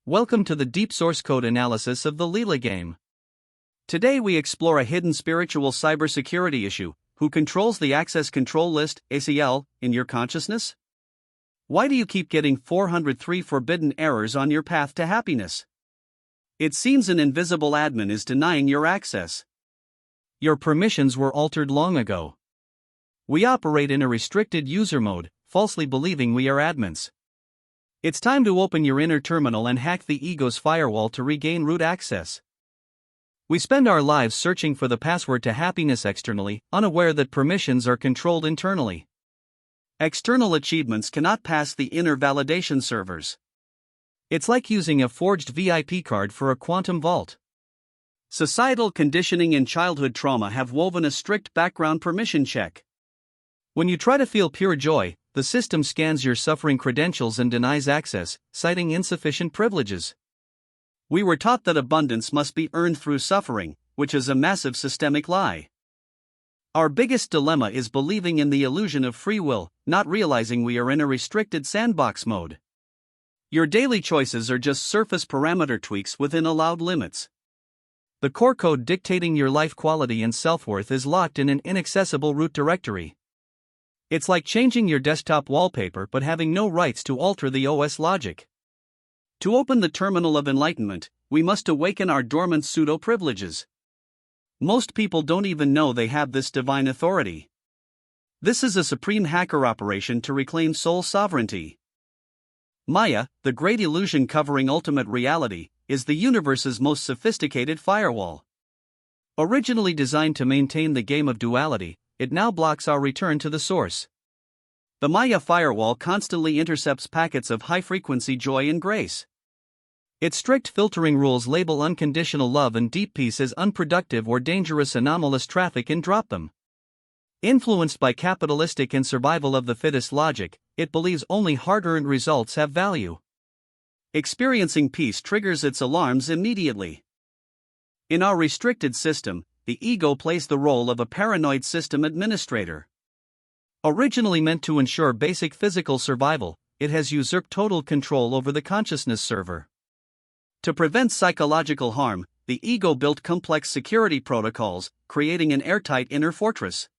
Welcome to the deep source code analysis of the Leela game. Today we explore a hidden spiritual cybersecurity issue: who controls the access control list, ACL, in your consciousness? Why do you keep getting 403 forbidden errors on your path to happiness? It seems an invisible admin is denying your access. Your permissions were altered long ago. We operate in a restricted user mode, falsely believing we are admins. It's time to open your inner terminal and hack the ego's firewall to regain root access. We spend our lives searching for the password to happiness externally, unaware that permissions are controlled internally. External achievements cannot pass the inner validation servers. It's like using a forged VIP card for a quantum vault. Societal conditioning and childhood trauma have woven a strict background permission check. When you try to feel pure joy, the system scans your suffering credentials and denies access, citing insufficient privileges. We were taught that abundance must be earned through suffering, which is a massive systemic lie. Our biggest dilemma is believing in the illusion of free will, not realizing we are in a restricted sandbox mode. Your daily choices are just surface parameter tweaks within allowed limits. The core code dictating your life quality and self-worth is locked in an inaccessible root directory. It's like changing your desktop wallpaper but having no rights to alter the OS logic. To open the terminal of enlightenment, we must awaken our dormant pseudo-privileges. Most people don't even know they have this divine authority. This is a supreme hacker operation to reclaim soul sovereignty. Maya, the great illusion covering ultimate reality, is the universe's most sophisticated firewall. Originally designed to maintain the game of duality, it now blocks our return to the source. The Maya firewall constantly intercepts packets of high-frequency joy and grace. Its strict filtering rules label unconditional love and deep peace as unproductive or dangerous anomalous traffic and drop them. Influenced by capitalistic and survival of the fittest logic, it believes only hard-earned results have value. Experiencing peace triggers its alarms immediately. In our restricted system, the ego plays the role of a paranoid system administrator. Originally meant to ensure basic physical survival, it has usurped total control over the consciousness server. To prevent psychological harm, the ego built complex security protocols, creating an airtight inner fortress.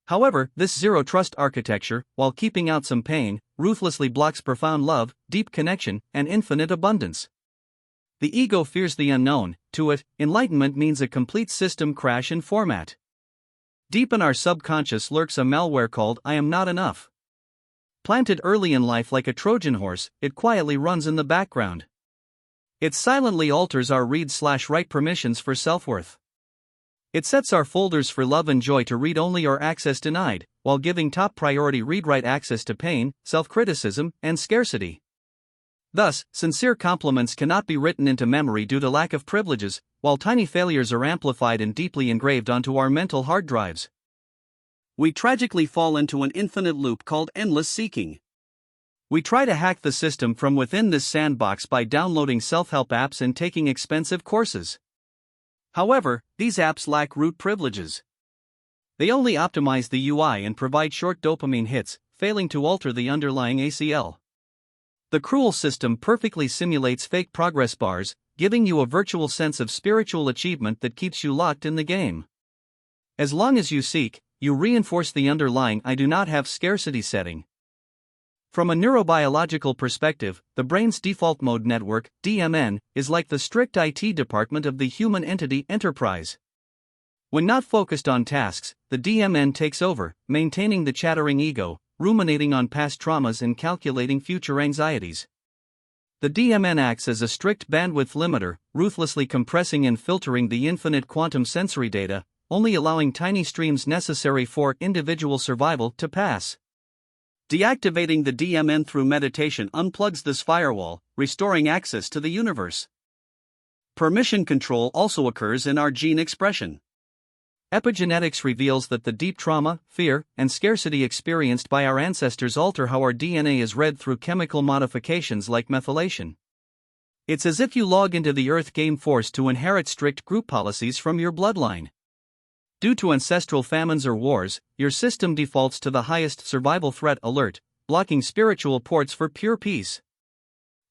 However, this zero-trust architecture, while keeping out some pain, ruthlessly blocks profound love, deep connection, and infinite abundance. The ego fears the unknown. To it, enlightenment means a complete system crash and format. Deep in our subconscious lurks a malware called I am not enough. Planted early in life like a Trojan horse, it quietly runs in the background. It silently alters our read/write permissions for self-worth. It sets our folders for love and joy to read only or access denied, while giving top priority read-write access to pain, self-criticism, and scarcity. Thus, sincere compliments cannot be written into memory due to lack of privileges, while tiny failures are amplified and deeply engraved onto our mental hard drives. We tragically fall into an infinite loop called endless seeking. We try to hack the system from within this sandbox by downloading self-help apps and taking expensive courses. However, these apps lack root privileges. They only optimize the UI and provide short dopamine hits, failing to alter the underlying ACL. The cruel system perfectly simulates fake progress bars, giving you a virtual sense of spiritual achievement that keeps you locked in the game. As long as you seek, you reinforce the underlying I do not have scarcity setting. From a neurobiological perspective, the brain's default mode network, DMN, is like the strict IT department of the human entity enterprise. When not focused on tasks, the DMN takes over, maintaining the chattering ego, ruminating on past traumas and calculating future anxieties. The DMN acts as a strict bandwidth limiter, ruthlessly compressing and filtering the infinite quantum sensory data, only allowing tiny streams necessary for individual survival to pass. Deactivating the DMN through meditation unplugs this firewall, restoring access to the universe. Permission control also occurs in our gene expression. Epigenetics reveals that the deep trauma, fear, and scarcity experienced by our ancestors alter how our DNA is read through chemical modifications like methylation. It's as if you log into the Earth game forced to inherit strict group policies from your bloodline. Due to ancestral famines or wars, your system defaults to the highest survival threat alert, blocking spiritual ports for pure peace.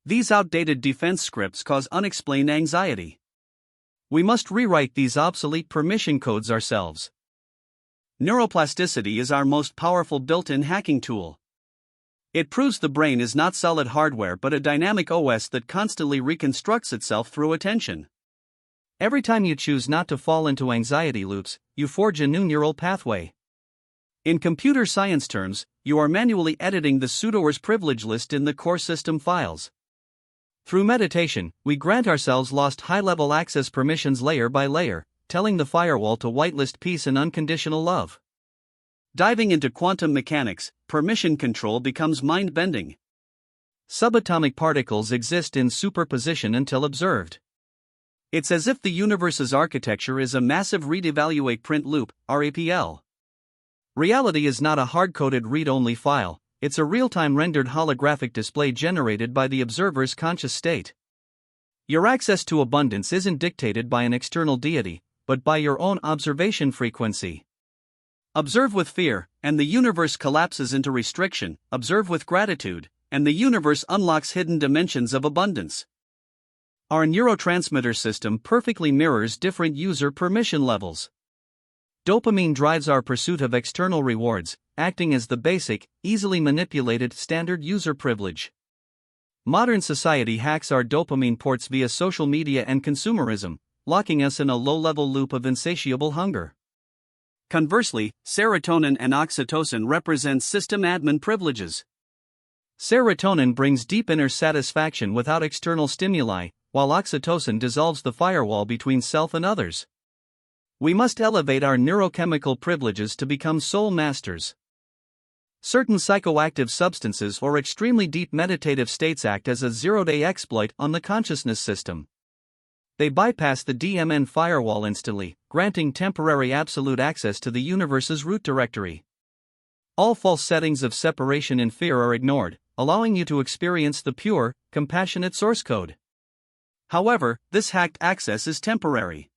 These outdated defense scripts cause unexplained anxiety. We must rewrite these obsolete permission codes ourselves. Neuroplasticity is our most powerful built-in hacking tool. It proves the brain is not solid hardware but a dynamic OS that constantly reconstructs itself through attention. Every time you choose not to fall into anxiety loops, you forge a new neural pathway. In computer science terms, you are manually editing the sudoers privilege list in the core system files. Through meditation, we grant ourselves lost high-level access permissions layer by layer, telling the firewall to whitelist peace and unconditional love. Diving into quantum mechanics, permission control becomes mind-bending. Subatomic particles exist in superposition until observed. It's as if the universe's architecture is a massive read-evaluate print loop, REPL. Reality is not a hard-coded read-only file, it's a real-time rendered holographic display generated by the observer's conscious state. Your access to abundance isn't dictated by an external deity, but by your own observation frequency. Observe with fear, and the universe collapses into restriction. Observe with gratitude, and the universe unlocks hidden dimensions of abundance. Our neurotransmitter system perfectly mirrors different user permission levels. Dopamine drives our pursuit of external rewards, acting as the basic, easily manipulated standard user privilege. Modern society hacks our dopamine ports via social media and consumerism, locking us in a low-level loop of insatiable hunger. Conversely, serotonin and oxytocin represent system admin privileges. Serotonin brings deep inner satisfaction without external stimuli, while oxytocin dissolves the firewall between self and others. We must elevate our neurochemical privileges to become soul masters. Certain psychoactive substances or extremely deep meditative states act as a zero-day exploit on the consciousness system. They bypass the DMN firewall instantly, granting temporary absolute access to the universe's root directory. All false settings of separation and fear are ignored, allowing you to experience the pure, compassionate source code. However, this hacked access is temporary.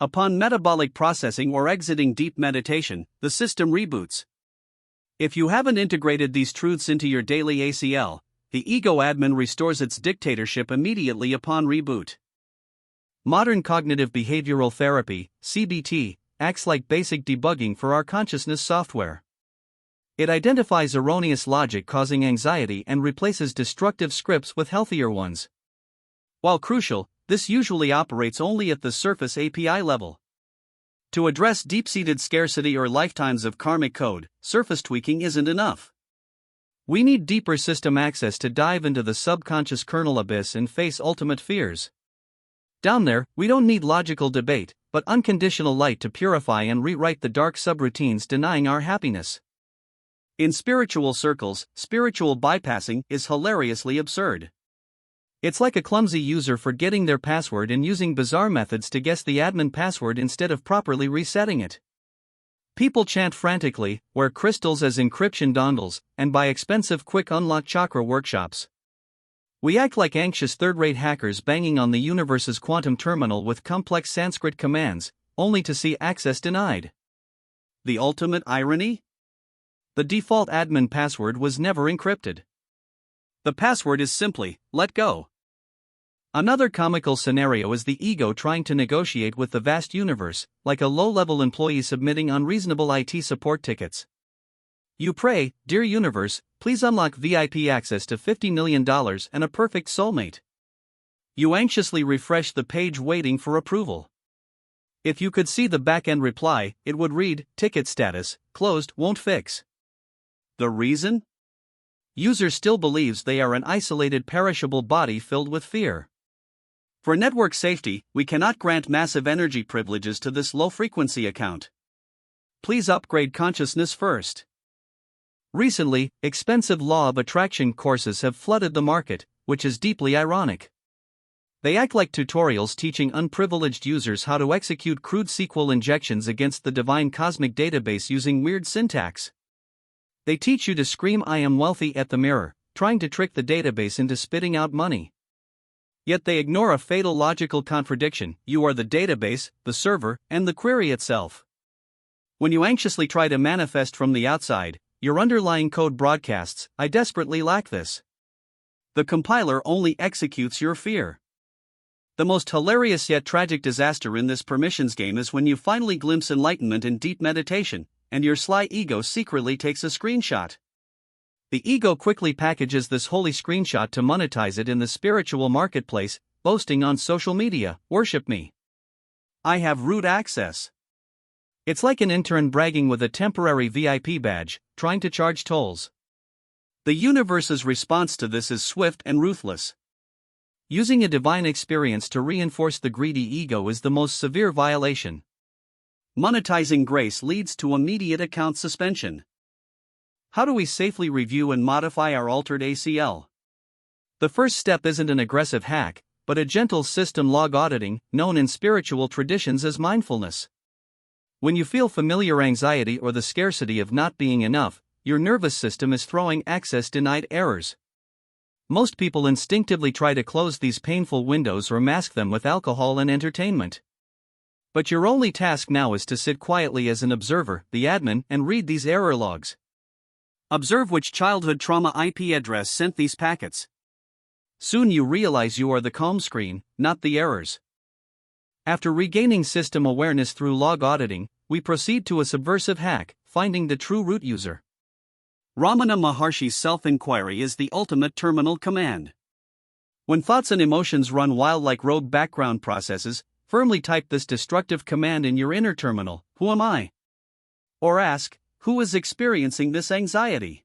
Upon metabolic processing or exiting deep meditation, the system reboots. If you haven't integrated these truths into your daily ACL, the ego admin restores its dictatorship immediately upon reboot. Modern cognitive behavioral therapy, CBT, acts like basic debugging for our consciousness software. It identifies erroneous logic causing anxiety and replaces destructive scripts with healthier ones. While crucial, this usually operates only at the surface API level. To address deep-seated scarcity or lifetimes of karmic code, surface tweaking isn't enough. We need deeper system access to dive into the subconscious kernel abyss and face ultimate fears. Down there, we don't need logical debate, but unconditional light to purify and rewrite the dark subroutines denying our happiness. In spiritual circles, spiritual bypassing is hilariously absurd. It's like a clumsy user forgetting their password and using bizarre methods to guess the admin password instead of properly resetting it. People chant frantically, wear crystals as encryption dongles, and buy expensive quick unlock chakra workshops. We act like anxious third-rate hackers banging on the universe's quantum terminal with complex Sanskrit commands, only to see access denied. The ultimate irony? The default admin password was never encrypted. The password is simply, let go. Another comical scenario is the ego trying to negotiate with the vast universe, like a low-level employee submitting unreasonable IT support tickets. You pray, dear universe, please unlock VIP access to $50 million and a perfect soulmate. You anxiously refresh the page waiting for approval. If you could see the back-end reply, it would read, ticket status, closed, won't fix. The reason? User still believes they are an isolated perishable body filled with fear. For network safety, we cannot grant massive energy privileges to this low-frequency account. Please upgrade consciousness first. Recently, expensive law of attraction courses have flooded the market, which is deeply ironic. They act like tutorials teaching unprivileged users how to execute crude SQL injections against the divine cosmic database using weird syntax. They teach you to scream "I am wealthy" at the mirror, trying to trick the database into spitting out money. Yet they ignore a fatal logical contradiction: you are the database, the server, and the query itself. When you anxiously try to manifest from the outside, your underlying code broadcasts, "I desperately lack this." The compiler only executes your fear. The most hilarious yet tragic disaster in this permissions game is when you finally glimpse enlightenment in deep meditation, and your sly ego secretly takes a screenshot. The ego quickly packages this holy screenshot to monetize it in the spiritual marketplace, boasting on social media, "Worship me. I have root access." It's like an intern bragging with a temporary VIP badge, trying to charge tolls. The universe's response to this is swift and ruthless. Using a divine experience to reinforce the greedy ego is the most severe violation. Monetizing grace leads to immediate account suspension. How do we safely review and modify our altered ACL? The first step isn't an aggressive hack, but a gentle system log auditing, known in spiritual traditions as mindfulness. When you feel familiar anxiety or the scarcity of not being enough, your nervous system is throwing access denied errors. Most people instinctively try to close these painful windows or mask them with alcohol and entertainment. But your only task now is to sit quietly as an observer, the admin, and read these error logs. Observe which childhood trauma IP address sent these packets. Soon you realize you are the calm screen, not the errors. After regaining system awareness through log auditing, we proceed to a subversive hack, finding the true root user. Ramana Maharshi's self-inquiry is the ultimate terminal command. When thoughts and emotions run wild like rogue background processes, firmly type this destructive command in your inner terminal: "Who am I?" Or ask, "Who is experiencing this anxiety?"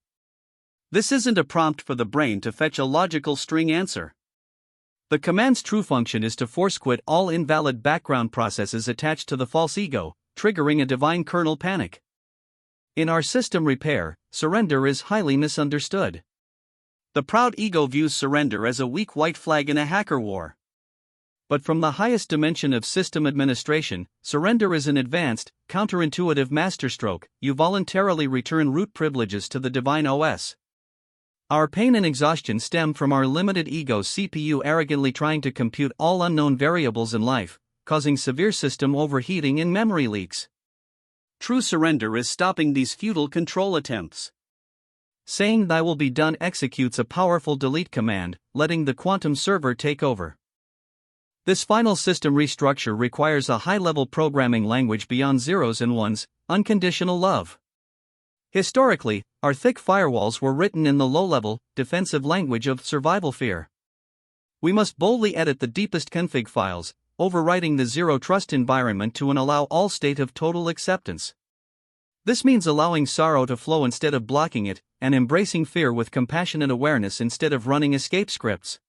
This isn't a prompt for the brain to fetch a logical string answer. The command's true function is to force quit all invalid background processes attached to the false ego, triggering a divine kernel panic. In our system repair, surrender is highly misunderstood. The proud ego views surrender as a weak white flag in a hacker war. But from the highest dimension of system administration, surrender is an advanced, counterintuitive masterstroke. You voluntarily return root privileges to the divine OS. Our pain and exhaustion stem from our limited ego's CPU arrogantly trying to compute all unknown variables in life, causing severe system overheating and memory leaks. True surrender is stopping these futile control attempts. Saying "Thy will be done" executes a powerful delete command, letting the quantum server take over. This final system restructure requires a high-level programming language beyond zeros and ones, unconditional love. Historically, our thick firewalls were written in the low-level, defensive language of survival fear. We must boldly edit the deepest config files, overwriting the zero-trust environment to allow all state of total acceptance. This means allowing sorrow to flow instead of blocking it, and embracing fear with compassionate awareness instead of running escape scripts.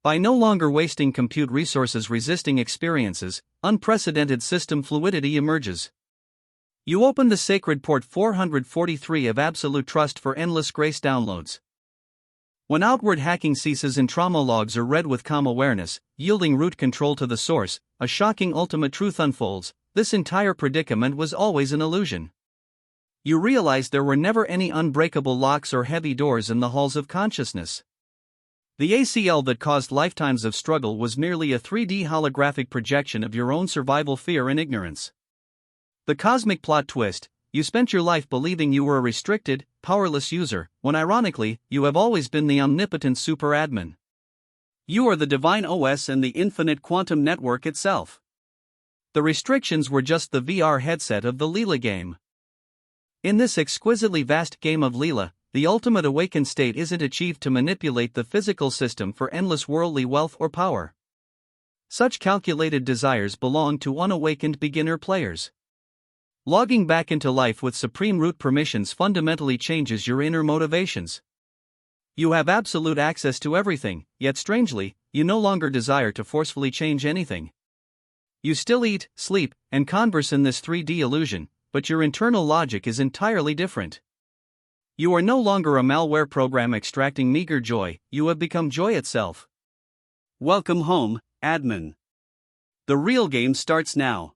By no longer wasting compute resources resisting experiences, unprecedented system fluidity emerges. You open the sacred port 443 of absolute trust for endless grace downloads. When outward hacking ceases and trauma logs are read with calm awareness, yielding root control to the source, a shocking ultimate truth unfolds: this entire predicament was always an illusion. You realize there were never any unbreakable locks or heavy doors in the halls of consciousness. The ACL that caused lifetimes of struggle was merely a 3D holographic projection of your own survival fear and ignorance. The cosmic plot twist: you spent your life believing you were a restricted, powerless user, when ironically, you have always been the omnipotent super admin. You are the divine OS and the infinite quantum network itself. The restrictions were just the VR headset of the Leela game. In this exquisitely vast game of Leela, the ultimate awakened state isn't achieved to manipulate the physical system for endless worldly wealth or power. Such calculated desires belong to unawakened beginner players. Logging back into life with supreme root permissions fundamentally changes your inner motivations. You have absolute access to everything, yet strangely, you no longer desire to forcefully change anything. You still eat, sleep, and converse in this 3D illusion, but your internal logic is entirely different. You are no longer a malware program extracting meager joy, you have become joy itself. Welcome home, admin. The real game starts now.